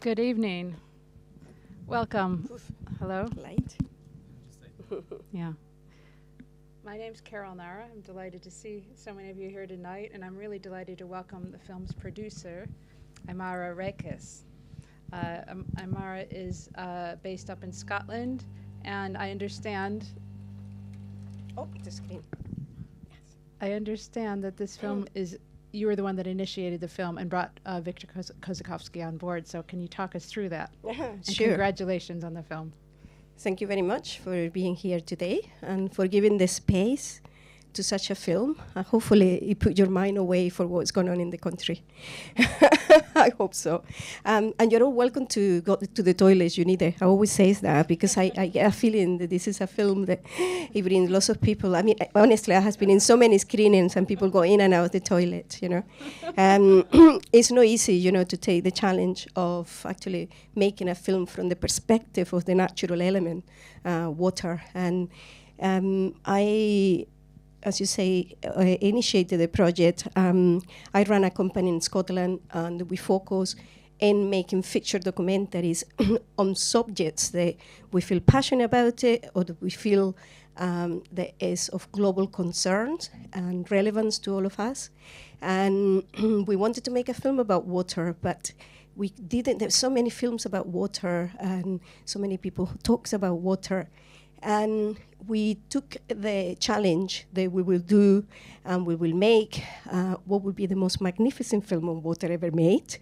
Good evening. Welcome. Hello? Light. Yeah. My name's Carol Nara. I'm delighted to see so many of you here tonight, and I'm really delighted to welcome the film's producer, Aimara Reques. Aimara is based up in Scotland, and I understand The screen. Yes. I understand that this film is, you were the one that initiated the film and brought Victor Kozakovsky on board, so can you talk us through that? And Sure. congratulations on the film. Thank you very much for being here today and for giving the space to such a film. Hopefully it put your mind away for what's going on in the country. I hope so. And you're all welcome to go to the toilets. You need it. I always say that because I get a feeling that this is a film that it brings lots of people. I mean, honestly, I have been in so many screenings and people go in and out of the toilet, you know. It's not easy, you know, to take the challenge of actually making a film from the perspective of the natural element, water. And as you say, initiated the project. I run a company in Scotland, and we focus in making feature documentaries on subjects that we feel passionate about it, or that we feel that is of global concern and relevance to all of us. And we wanted to make a film about water, but we didn't. There's so many films about water, and so many people who talks about water. And we took the challenge that we will do, and we will make what will be the most magnificent film on water ever made,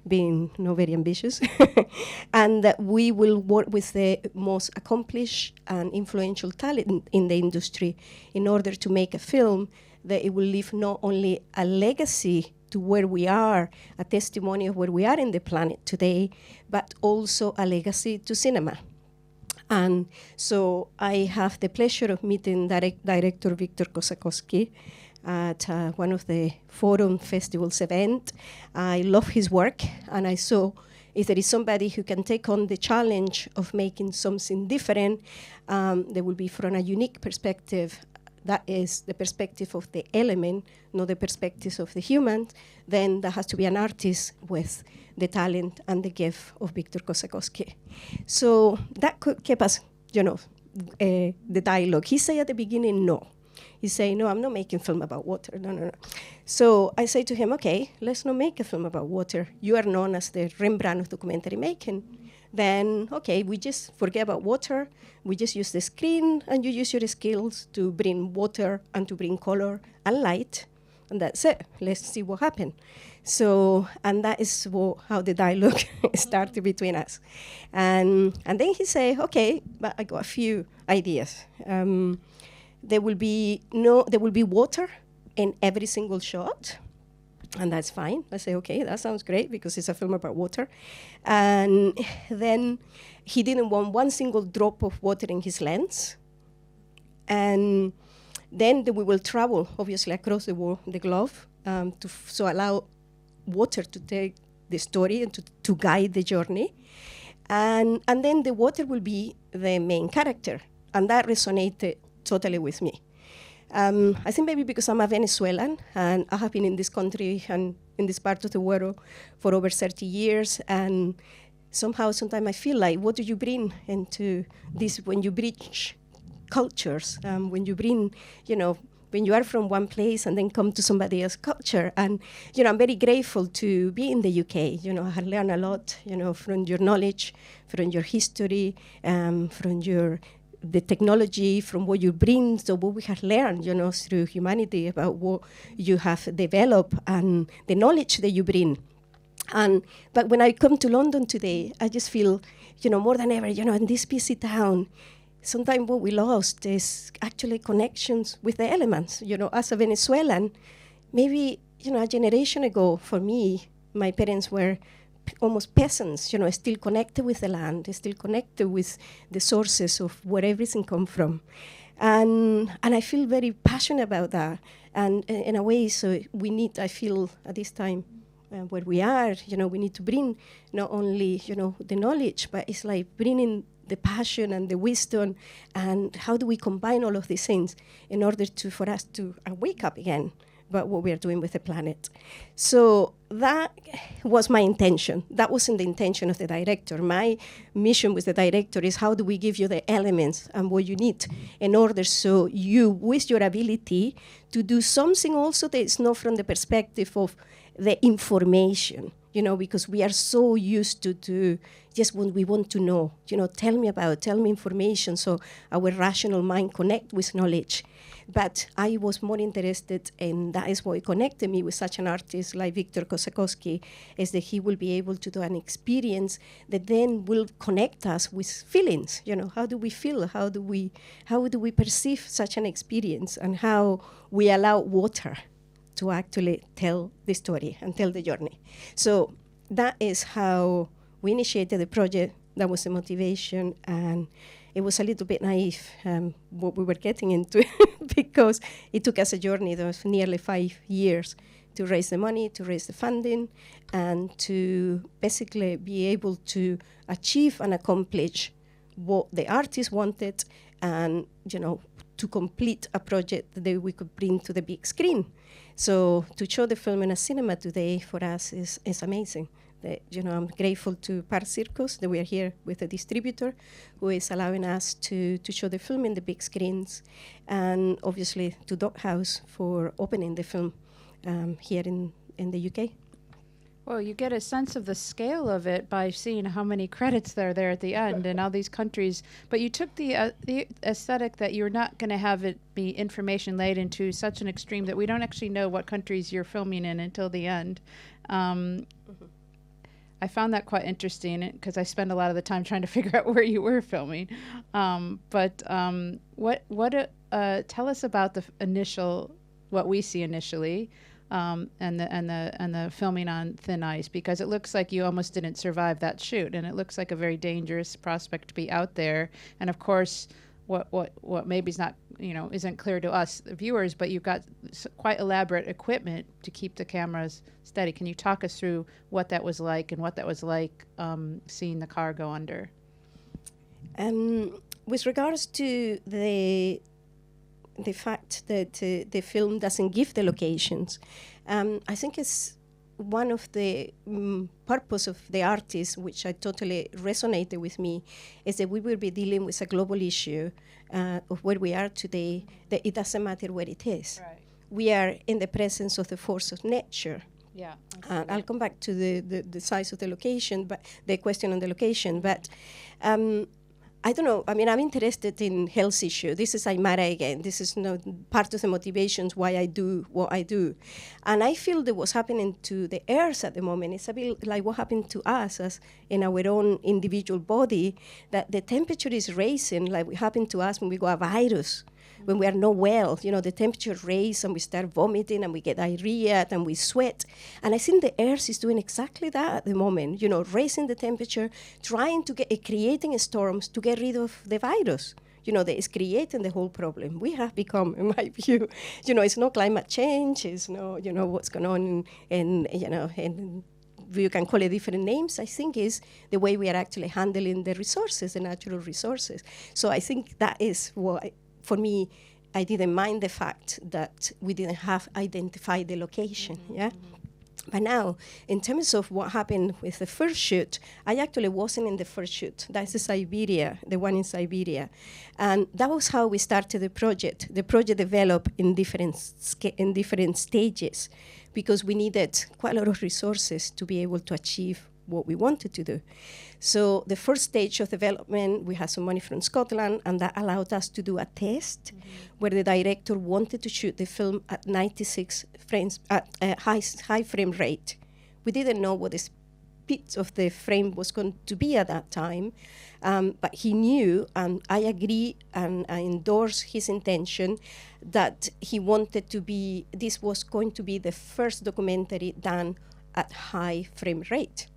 being not very ambitious. And that we will work with the most accomplished and influential talent in the industry in order to make a film that it will leave not only a legacy to where we are, a testimony of where we are in the planet today, but also a legacy to cinema. And so I have the pleasure of meeting director Victor Kozakovsky at one of the Forum Festivals event. I love his work, and I saw if there is somebody who can take on the challenge of making something different, that will be from a unique perspective. That is the perspective of the element, not the perspective of the human. Then there has to be an artist with the talent and the gift of Victor Kozakovsky. So that kept us, you know, the dialogue. He said at the beginning, no. He said, no, I'm not making film about water. No. So I say to him, okay, let's not make a film about water. You are known as the Rembrandt of documentary making. Then, okay, we just forget about water. We just use the screen, and you use your skills to bring water and to bring color and light. And that's it. Let's see what happens. So, and that is how the dialogue started between us. And then he said, okay, but I got a few ideas. There will be water in every single shot. And that's fine. I say, okay, that sounds great because it's a film about water. And then he didn't want one single drop of water in his lens. And then we will travel, obviously, across the world, the globe, so allow water to take the story and to guide the journey. And then the water will be the main character. And that resonated totally with me. I think maybe because I'm a Venezuelan and I have been in this country and in this part of the world for over 30 years, and sometimes I feel like, what do you bring into this when you bridge cultures, when you bring, you know, when you are from one place and then come to somebody else's culture. And, you know, I'm very grateful to be in the UK. You know, I have learned a lot, you know, from your knowledge, from your history, from the technology, from what you bring, so what we have learned, you know, through humanity about what you have developed and the knowledge that you bring. But when I come to London today, I just feel, you know, more than ever, you know, in this busy town, sometimes what we lost is actually connections with the elements. You know, as a Venezuelan, maybe, you know, a generation ago, for me, my parents were almost peasants, you know, still connected with the land, still connected with the sources of where everything comes from. And I feel very passionate about that. And in a way, so we need, I feel at this time where we are, you know, we need to bring not only, you know, the knowledge, but it's like bringing the passion and the wisdom, and how do we combine all of these things in order for us to wake up again but what we are doing with the planet. So that was my intention. That wasn't the intention of the director. My mission with the director is how do we give you the elements and what you need in order so you, with your ability, to do something also that is not from the perspective of the information, because we are so used to just when we want to know, tell me information, so our rational mind connect with knowledge. But I was more interested, and that is what connected me with such an artist like Victor Kosakowski, is that he will be able to do an experience that then will connect us with feelings. How do we feel? How do we perceive such an experience? And how we allow water to actually tell the story and tell the journey. So that is how we initiated the project. That was the motivation, and it was a little bit naive what we were getting into because it took us a journey of nearly 5 years to raise the money, to raise the funding, and to basically be able to achieve and accomplish what the artists wanted, and to complete a project that we could bring to the big screen. So to show the film in a cinema today for us is amazing. I'm grateful to Par Circus that we are here with a distributor who is allowing us to show the film in the big screens, and obviously to Doghouse for opening the film here in the UK. Well, you get a sense of the scale of it by seeing how many credits there are there at the end and all these countries. But you took the aesthetic that you're not going to have it be information laid into such an extreme that we don't actually know what countries you're filming in until the end. I found that quite interesting because I spend a lot of the time trying to figure out where you were filming. But tell us about the initial, what we see initially. And the filming on thin ice, because it looks like you almost didn't survive that shoot, and it looks like a very dangerous prospect to be out there. And of course, what maybe is not isn't clear to us the viewers, but you've got quite elaborate equipment to keep the cameras steady. Can you talk us through what that was like and what that was like seeing the car go under? With regards to the fact that the film doesn't give the locations, I think it's one of the purpose of the artist, which I totally resonated with me, is that we will be dealing with a global issue of where we are today, that it doesn't matter where it is. Right. We are in the presence of the force of nature. Yeah. I'll come back to the size of the location, but the question on the location, but I don't know. I mean, I'm interested in health issue. This is Aimara again. This is part of the motivations why I do what I do. And I feel that what's happening to the earth at the moment is a bit like what happened to us as in our own individual body, that the temperature is raising like what happened to us when we got a virus. When we are not well, the temperature raises and we start vomiting and we get diarrhea and we sweat. And I think the Earth is doing exactly that at the moment, raising the temperature, trying to creating storms to get rid of the virus. That is creating the whole problem. We have become, in my view, it's not climate change, it's no, what's going on and you can call it different names. I think is the way we are actually handling the resources, the natural resources. So I think that is what, for me, I didn't mind the fact that we didn't have identified the location, yeah? But now, in terms of what happened with the first shoot, I actually wasn't in the first shoot. That's Siberia, the one in Siberia. And that was how we started the project. The project developed in different stages because we needed quite a lot of resources to be able to achieve what we wanted to do. So the first stage of development, we had some money from Scotland, and that allowed us to do a test where the director wanted to shoot the film at 96 frames, at a high frame rate. We didn't know what the speed of the frame was going to be at that time, but he knew, and I agree, and I endorse his intention, that he wanted to be, this was going to be the first documentary done at high frame rate.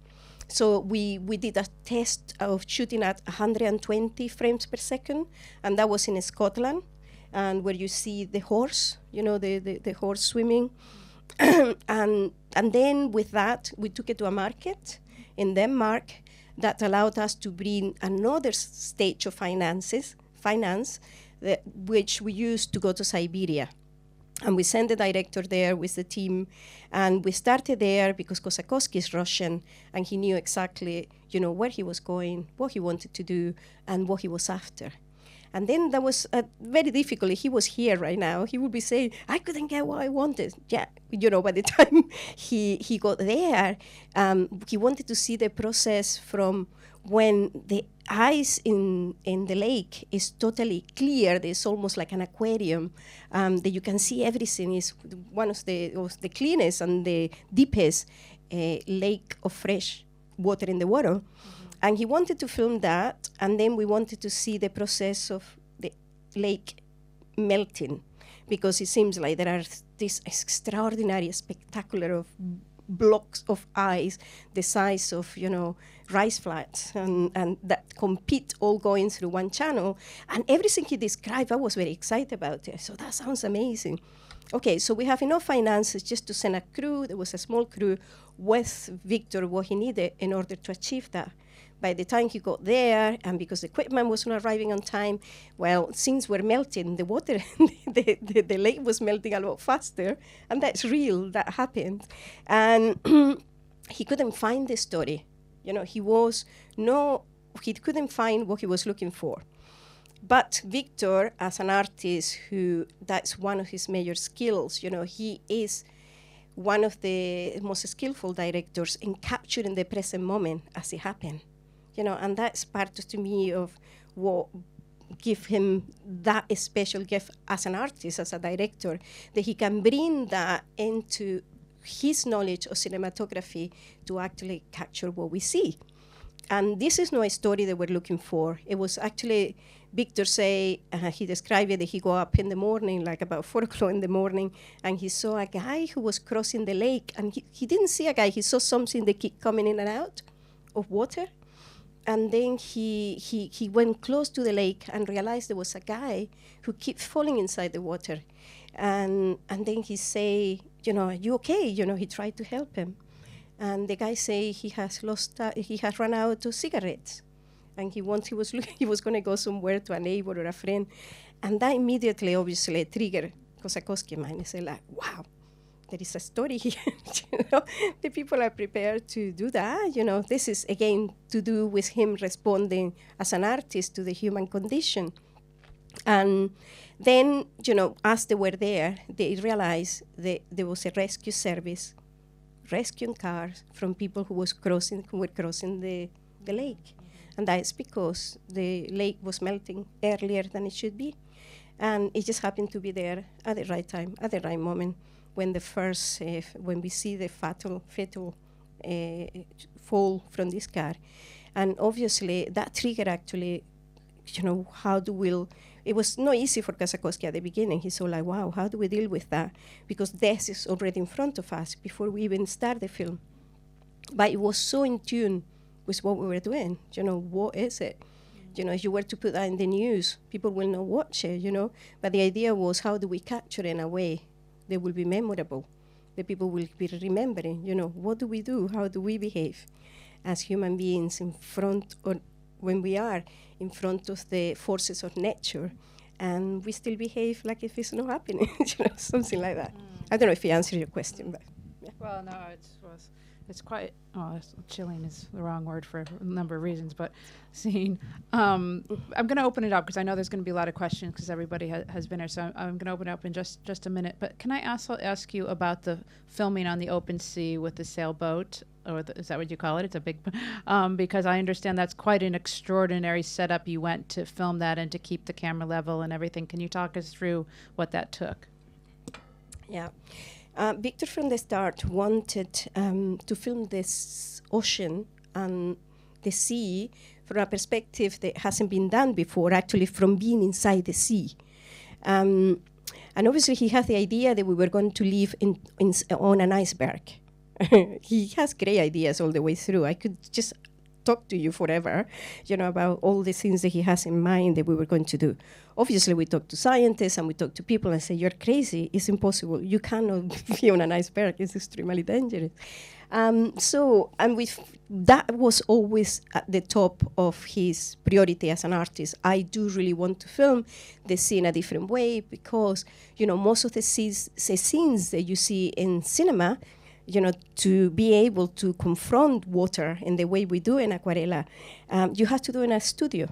So we did a test of shooting at 120 frames per second, and that was in Scotland, and where you see the horse, the horse swimming. and then with that, we took it to a market in Denmark that allowed us to bring another stage of finance, which we used to go to Siberia. And we sent the director there with the team, and we started there because Kosakowski is Russian, and he knew exactly, where he was going, what he wanted to do, and what he was after. And then that was very difficult. He was here right now. He would be saying, I couldn't get what I wanted. Yeah, by the time he got there, he wanted to see the process from when the ice in the lake is totally clear. There's almost like an aquarium that you can see everything. Is one of the cleanest and the deepest lake of fresh water in the world. And he wanted to film that, and then we wanted to see the process of the lake melting, because it seems like there are this extraordinary, spectacular of blocks of ice the size of, rice flats, and that compete all going through one channel. And everything he described, I was very excited about it. So that sounds amazing. Okay, so we have enough finances just to send a crew. There was a small crew with Victor, what he needed in order to achieve that. By the time he got there, and because the equipment was not arriving on time, well, things were melting. The water, the lake was melting a lot faster, and that's real, that happened. And he couldn't find the story. He couldn't find what he was looking for. But Victor, as an artist that's one of his major skills, he is one of the most skillful directors in capturing the present moment as it happened. And that's part to me of what give him that special gift as an artist, as a director, that he can bring that into his knowledge of cinematography to actually capture what we see. And this is not a story that we're looking for. It was actually, Victor he described it, that he got up in the morning, like about 4 o'clock in the morning, and he saw a guy who was crossing the lake. And he didn't see a guy, he saw something that kept coming in and out of water. And then he went close to the lake and realized there was a guy who kept falling inside the water. And then he say, are you okay? He tried to help him. And the guy say he has run out of cigarettes. And he was going to go somewhere to a neighbor or a friend. And that immediately, obviously, triggered Kosakowski mind. He said, like, wow, there is a story here. The people are prepared to do that. This is, again, to do with him responding as an artist to the human condition. And then, as they were there, they realized that there was a rescue service rescuing cars from people who were crossing the lake. And that's because the lake was melting earlier than it should be. And it just happened to be there at the right time, at the right moment, when when we see the fatal fall from this car. And obviously that triggered actually, it was not easy for Kosakowski at the beginning. He saw like, wow, how do we deal with that? Because death is already in front of us before we even start the film. But it was so in tune with what we were doing. What is it? If you were to put that in the news, people will not watch it, But the idea was, how do we capture it in a way that will be memorable, that people will be remembering, what do we do? How do we behave as human beings when we are in front of the forces of nature, and we still behave like if it's not happening, something like that. I don't know if he answered your question, but yeah. Well, no, it's quite, chilling is the wrong word for a number of reasons, but seeing, I'm going to open it up because I know there's going to be a lot of questions because everybody has been here, so I'm going to open it up in just a minute. But can I also ask you about the filming on the open sea with the sailboat, or is that what you call it? It's a big, because I understand that's quite an extraordinary setup. You went to film that and to keep the camera level and everything. Can you talk us through what that took? Yeah. Victor from the start wanted to film this ocean and the sea from a perspective that hasn't been done before, actually from being inside the sea. And obviously he had the idea that we were going to live on an iceberg. He has great ideas all the way through. I could just talk to you forever, about all the things that he has in mind that we were going to do. Obviously, we talk to scientists and we talk to people and say, you're crazy, it's impossible. You cannot be on an iceberg, it's extremely dangerous. That was always at the top of his priority as an artist. I do really want to film the sea in a different way because, most of the scenes that you see in cinema, to be able to confront water in the way we do in Aquarela, you have to do it in a studio.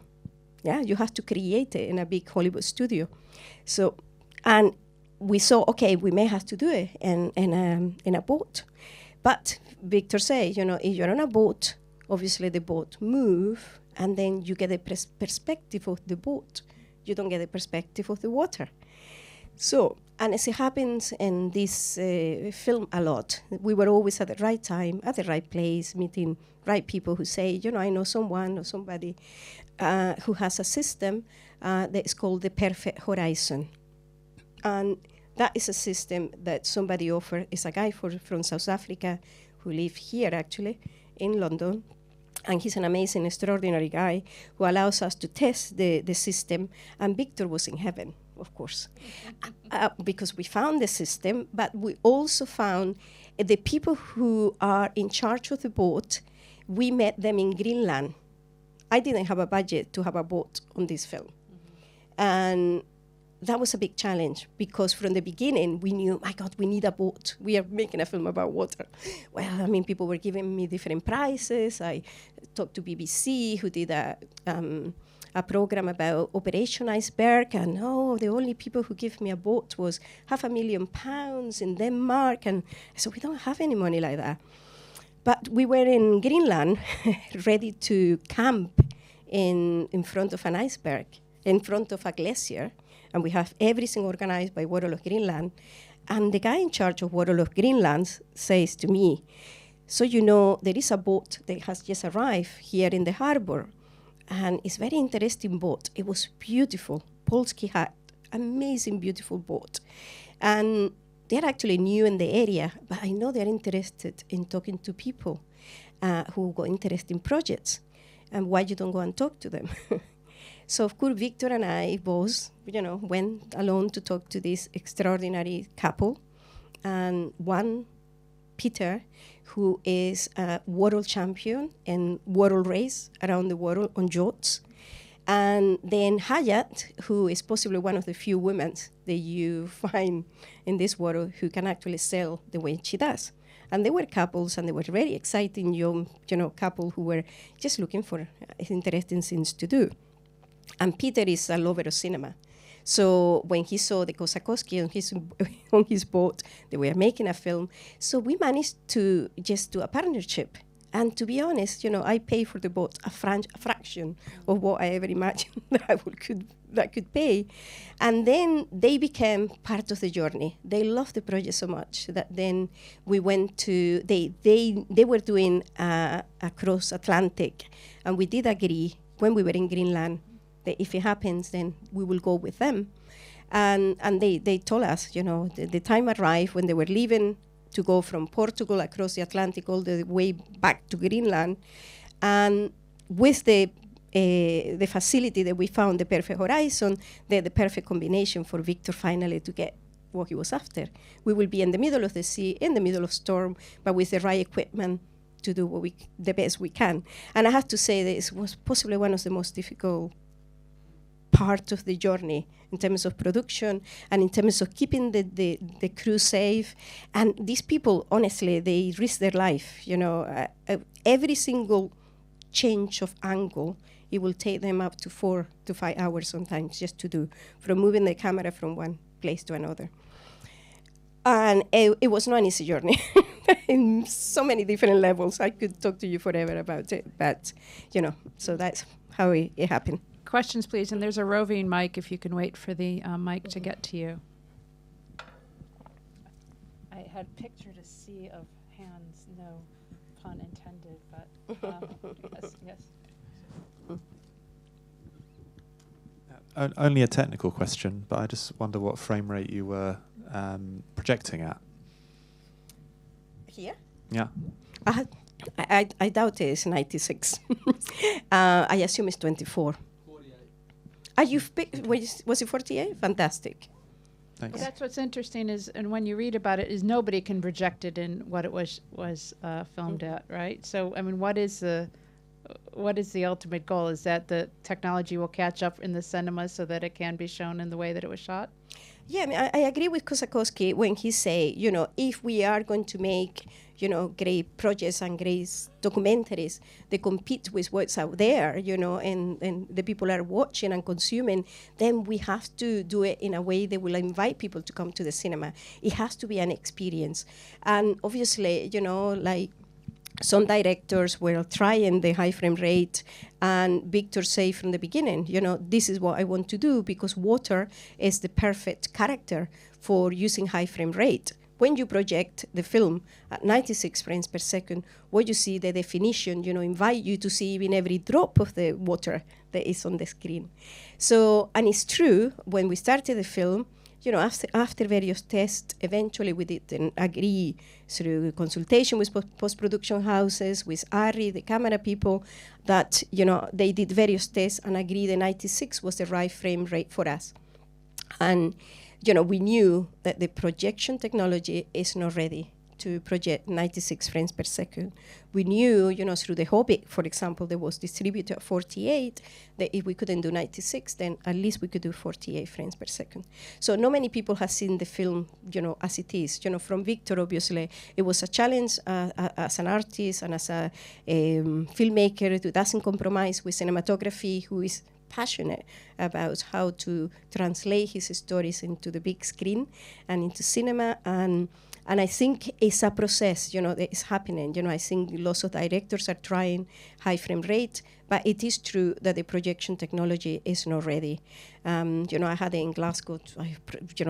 Yeah, you have to create it in a big Hollywood studio. So, and we saw, okay, we may have to do it in a boat. But Victor said, if you're on a boat, obviously the boat move, and then you get the perspective of the boat. You don't get the perspective of the water. So, and as it happens in this film a lot, we were always at the right time, at the right place, meeting right people who say, I know someone or somebody who has a system that is called the perfect horizon. And that is a system that somebody offered. It's a guy from South Africa who lives here, actually, in London. And he's an amazing, extraordinary guy who allows us to test the system. And Victor was in heaven, of course, because we found the system, but we also found the people who are in charge of the boat. We met them in Greenland. I didn't have a budget to have a boat on this film. Mm-hmm. And that was a big challenge because from the beginning we knew, my God, we need a boat. We are making a film about water. Well, people were giving me different prices. I talked to BBC, who did a program about Operation Iceberg, and the only people who give me a boat was £500,000 in Denmark, and so we don't have any money like that. But we were in Greenland, ready to camp in front of an iceberg, in front of a glacier. And we have everything organized by World of Greenland. And the guy in charge of World of Greenland says to me, so there is a boat that has just arrived here in the harbor. And it's a very interesting boat. It was beautiful. Polski had amazing, beautiful boat. And they're actually new in the area, but I know they're interested in talking to people who got interested in projects. And why you don't go and talk to them? So, of course, Victor and I both, went alone to talk to this extraordinary couple. And one, Peter, who is a world champion in world race around the world on yachts. And then Hayat, who is possibly one of the few women that you find in this world who can actually sail the way she does. And they were couples, and they were very exciting young, couple who were just looking for interesting things to do. And Peter is a lover of cinema. So when he saw the Kosakowski on his boat, they were making a film. So we managed to just do a partnership. And to be honest, I pay for the boat a fraction of what I ever imagined that could pay. And then they became part of the journey. They loved the project so much that then we went to, they were doing across Atlantic. And we did agree when we were in Greenland that if it happens, then we will go with them. And they told us, the time arrived when they were leaving to go from Portugal across the Atlantic all the way back to Greenland. And with the facility that we found, the perfect horizon, the perfect combination for Victor finally to get what he was after. We will be in the middle of the sea, in the middle of storm, but with the right equipment to do the best we can. And I have to say that it was possibly one of the most difficult part of the journey in terms of production and in terms of keeping the crew safe. And these people, honestly, they risk their life. Every single change of angle, it will take them up to 4 to 5 hours sometimes just to do, from moving the camera from one place to another. And it was not an easy journey in so many different levels. I could talk to you forever about it, but, so that's how it happened. Questions, please. And there's a roving mic if you can wait for the mic to get to you. I had pictured a sea of hands, no pun intended, but yes. Only a technical question, but I just wonder what frame rate you were projecting at. Here? Yeah. I doubt it's 96. I assume it's 24. 48. You've picked, was it 48? Fantastic. Thanks. Well, that's what's interesting is, and when you read about it, is nobody can project it in what it was filmed at, right? So, I mean, what is the ultimate goal? Is that the technology will catch up in the cinema so that it can be shown in the way that it was shot? Yeah, I mean, I agree with Kosakowski when he say, if we are going to make, great projects and great documentaries that compete with what's out there, and the people are watching and consuming, then we have to do it in a way that will invite people to come to the cinema. It has to be an experience. And obviously, like some directors were trying the high frame rate, and Victor said from the beginning, this is what I want to do because water is the perfect character for using high frame rate. When you project the film at 96 frames per second, what you see, the definition, invite you to see even every drop of the water that is on the screen. So, and it's true, when we started the film, after various tests, eventually we didn't agree through consultation with post-production houses, with ARRI, the camera people, that, they did various tests and agreed that 96 was the right frame rate for us. And, we knew that the projection technology is not ready to project 96 frames per second. We knew, through the Hobbit, for example, that was distributed at 48, that if we couldn't do 96, then at least we could do 48 frames per second. So not many people have seen the film, as it is. From Victor, obviously, it was a challenge as an artist and as a filmmaker who doesn't compromise with cinematography, who is passionate about how to translate his stories into the big screen and into cinema. And I think it's a process, that is happening. I think lots of directors are trying high frame rate, but it is true that the projection technology is not ready. I had it in Glasgow.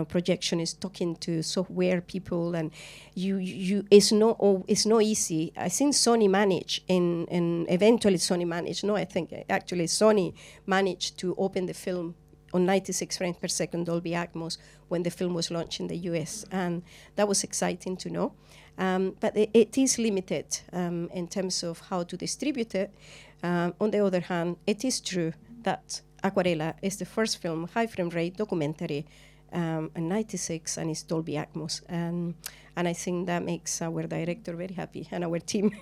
Projection is talking to software people, and it's not easy. I think Sony managed, and eventually Sony managed. No, I think actually Sony managed to open the film on 96 frames per second Dolby Atmos when the film was launched in the US. And that was exciting to know. But it is limited in terms of how to distribute it. On the other hand, it is true that Aquarela is the first film, high frame rate documentary, in 96, and it's Dolby Atmos. And I think that makes our director very happy and our team.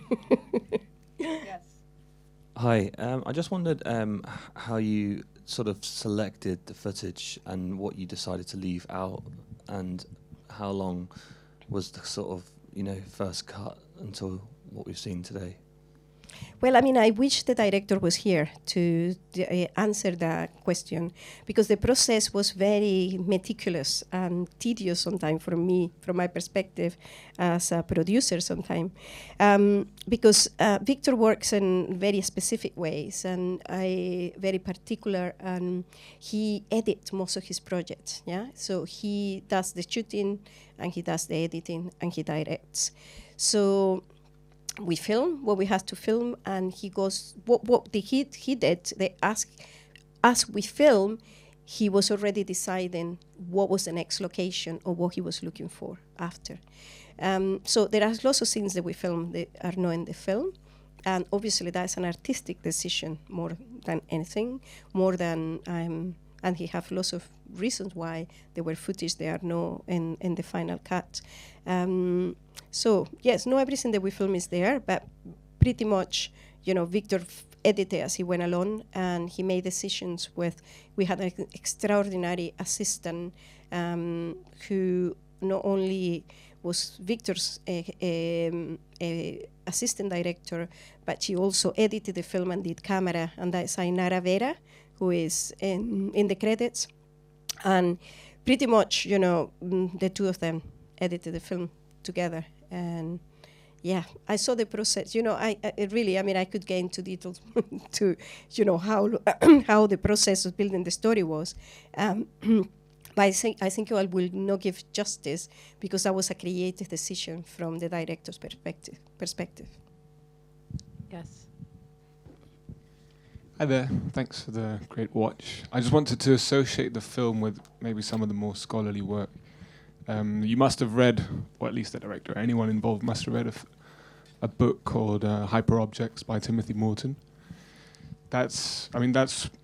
Yes. Hi, I just wondered how you sort of selected the footage and what you decided to leave out, and how long was the sort of first cut until what we've seen today? Well, I mean, I wish the director was here to answer that question, because the process was very meticulous and tedious sometimes for me, from my perspective as a producer sometimes, because Victor works in very specific ways and very particular, and he edits most of his projects, yeah? So he does the shooting, and he does the editing, and he directs. So we film what we have to film, and he goes, what he did, as we film, he was already deciding what was the next location or what he was looking for after. So there are lots of scenes that we film that are not in the film, and obviously that's an artistic decision more than anything, more than, and he have lots of reasons why there were footage that are not in the final cut. So yes, not everything that we film is there, but pretty much, Victor edited as he went along, and he made decisions with. We had an extraordinary assistant who not only was Victor's assistant director, but she also edited the film and did camera, and that's Aimara Reques, who is in the credits, and pretty much, the two of them edited the film together. And yeah, I saw the process. I really, I could get into details to, how the process of building the story was. But I think I will not give justice, because that was a creative decision from the director's perspective. Yes. Hi there, thanks for the great watch. I just wanted to associate the film with maybe some of the more scholarly work. You must have read, or at least the director, anyone involved must have read a book called Hyper Objects by Timothy Morton. That's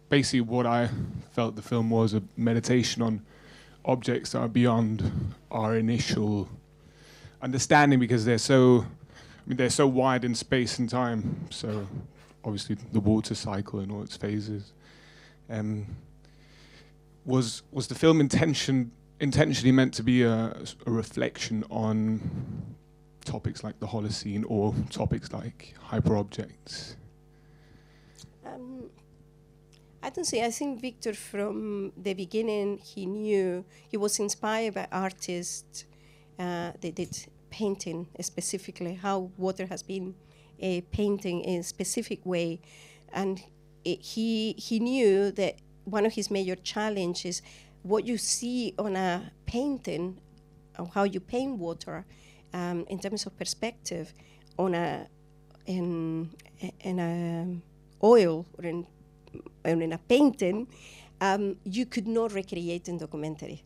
basically what I felt the film was, a meditation on objects that are beyond our initial understanding, because they're so wide in space and time. So obviously the water cycle and all its phases. Was the film intentionally meant to be a reflection on topics like the Holocene or topics like hyperobjects? I don't see. I think Victor, from the beginning, he was inspired by artists that did painting specifically, how water has been painting in a specific way. And he knew that one of his major challenges, what you see on a painting, or how you paint water, in terms of perspective, on in oil or in a painting, you could not recreate in documentary,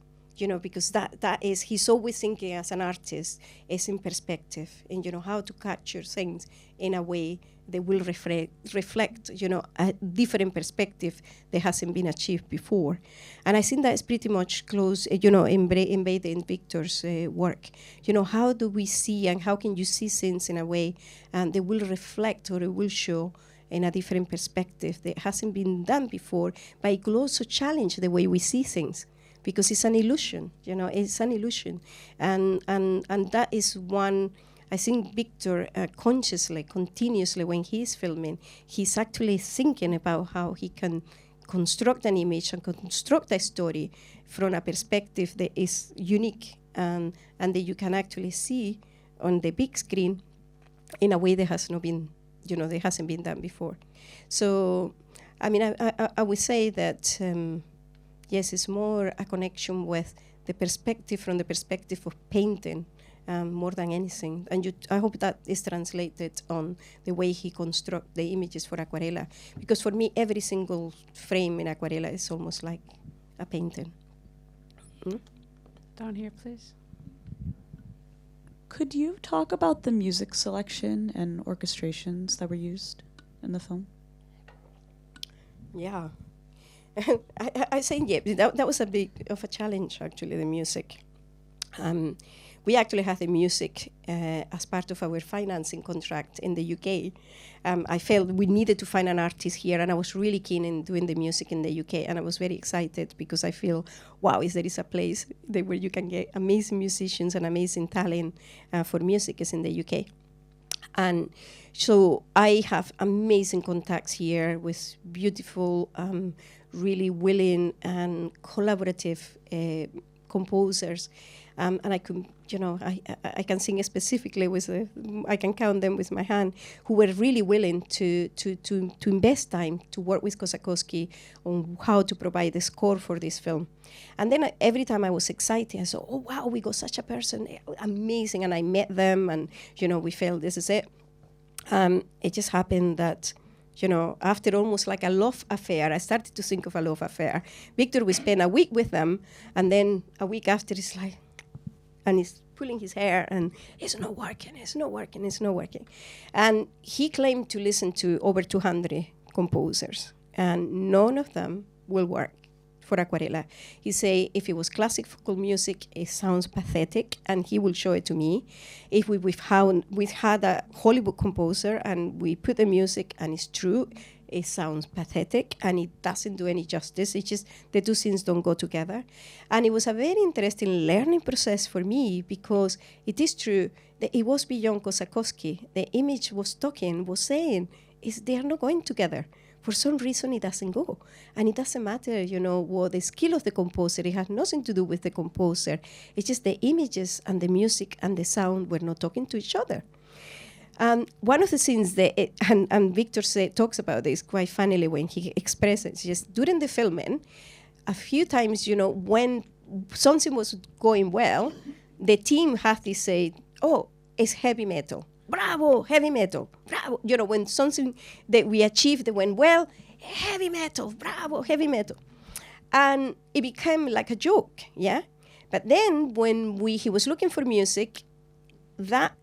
because that is, he's always thinking as an artist is in perspective, and how to capture things in a way that will reflect a different perspective that hasn't been achieved before. And I think that is pretty much close, embedded in Victor's work. How do we see, and how can you see things in a way that will reflect, or it will show in a different perspective that hasn't been done before, but it will also challenge the way we see things, because it's an illusion, it's an illusion. And that is one, I think Victor consciously, continuously, when he's filming, he's actually thinking about how he can construct an image and construct a story from a perspective that is unique and that you can actually see on the big screen in a way that has not been, that hasn't been done before. So, I would say that, yes, it's more a connection with the perspective, from the perspective of painting, more than anything. And I hope that is translated on the way he constructs the images for Aquarela. Because for me, every single frame in Aquarela is almost like a painting. Down here, please. Could you talk about the music selection and orchestrations that were used in the film? Yeah. I think, yeah, that was a bit of a challenge, actually, the music. We actually had the music as part of our financing contract in the UK. I felt we needed to find an artist here, and I was really keen in doing the music in the UK, and I was very excited because I feel, wow, there is a place where you can get amazing musicians and amazing talent for music is in the UK. And so I have amazing contacts here with beautiful, really willing and collaborative composers. And I could, I can sing specifically with, I can count them with my hand, who were really willing to invest time to work with Kosakowski on how to provide the score for this film. And then every time I was excited, I said, oh, wow, we got such a person, amazing. And I met them, and, we felt this is it. It just happened that, after almost like a love affair, I started to think of a love affair. Victor, we spent a week with them, and then a week after, it's like, and he's pulling his hair, and it's not working. And he claimed to listen to over 200 composers, and none of them will work for Aquarela. He say, if it was classical music, it sounds pathetic, and he will show it to me. If we've had a Hollywood composer, and we put the music, and it's true, it sounds pathetic, and it doesn't do any justice. It's just the two things don't go together. And it was a very interesting learning process for me, because it is true that it was beyond Kosakowski. The image was saying, they are not going together. For some reason, it doesn't go. And it doesn't matter, what the skill of the composer. It has nothing to do with the composer. It's just the images and the music and the sound were not talking to each other. One of the things that, and Victor talks about this quite funnily when he expresses, just during the filming, a few times, when something was going well, the team had to say, oh, it's heavy metal. Bravo, heavy metal, bravo. When something that we achieved that went well, heavy metal, bravo, heavy metal. And it became like a joke, yeah? But then when he was looking for music, that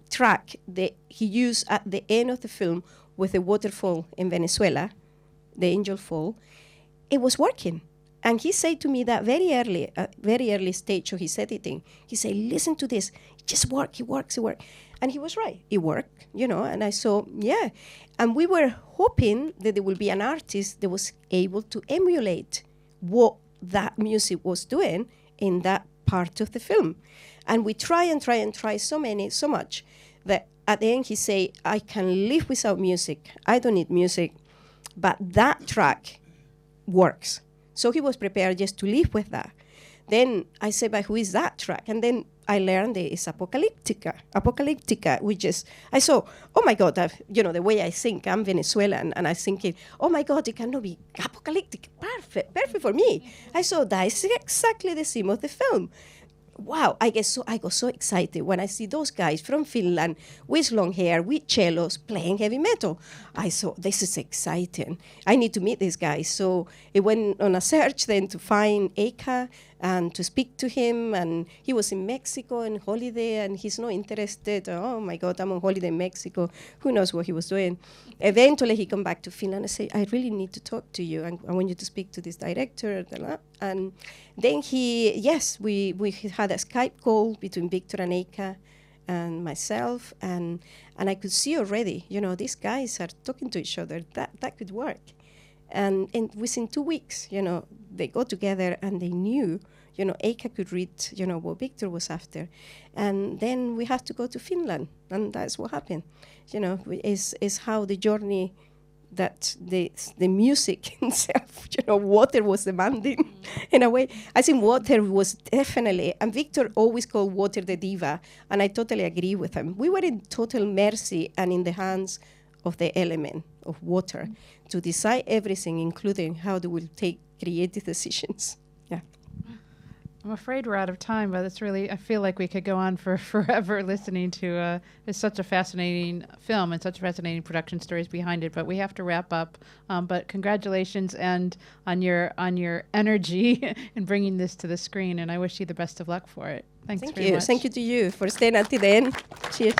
track that he used at the end of the film with the waterfall in Venezuela, the Angel Fall, it was working. And he said to me that very early stage of his editing, he said, listen to this, it just works, it works. And he was right, it worked, and I saw, yeah. And we were hoping that there would be an artist that was able to emulate what that music was doing in that part of the film. And we try so much that at the end he say, I can live without music. I don't need music. But that track works. So he was prepared just to live with that. Then I said, but who is that track? And then I learned that it's Apocalyptica, which is, I saw, oh my God, the way I think, I'm Venezuelan, and I thinking, oh my God, it cannot be Apocalyptic. Perfect for me. I saw that is exactly the theme of the film. Wow, I got so excited when I see those guys from Finland with long hair, with cellos, playing heavy metal. I thought, this is exciting. I need to meet these guys. So it went on a search then to find Eka and to speak to him. And he was in Mexico on holiday, and he's not interested. Oh, my God, I'm on holiday in Mexico. Who knows what he was doing? Eventually, he come back to Finland and say, I really need to talk to you. I want you to speak to this director. And then we had a Skype call between Victor and Eka and myself, and I could see already, these guys are talking to each other. That could work. And within 2 weeks, they got together and they knew, Eka could read, what Victor was after. And then we had to go to Finland, and that's what happened. Is how the journey that the music itself, water was demanding in a way. I think water was definitely, and Victor always called water the diva, and I totally agree with him. We were in total mercy and in the hands of the element of water to decide everything, including how they will take creative decisions. Yeah. I'm afraid we're out of time, but it's really, I feel like we could go on for forever listening to it's such a fascinating film and such fascinating production stories behind it, but we have to wrap up. But congratulations and on your energy in bringing this to the screen, and I wish you the best of luck for it. Thanks very much. Thank you to you for staying until the end. Cheers.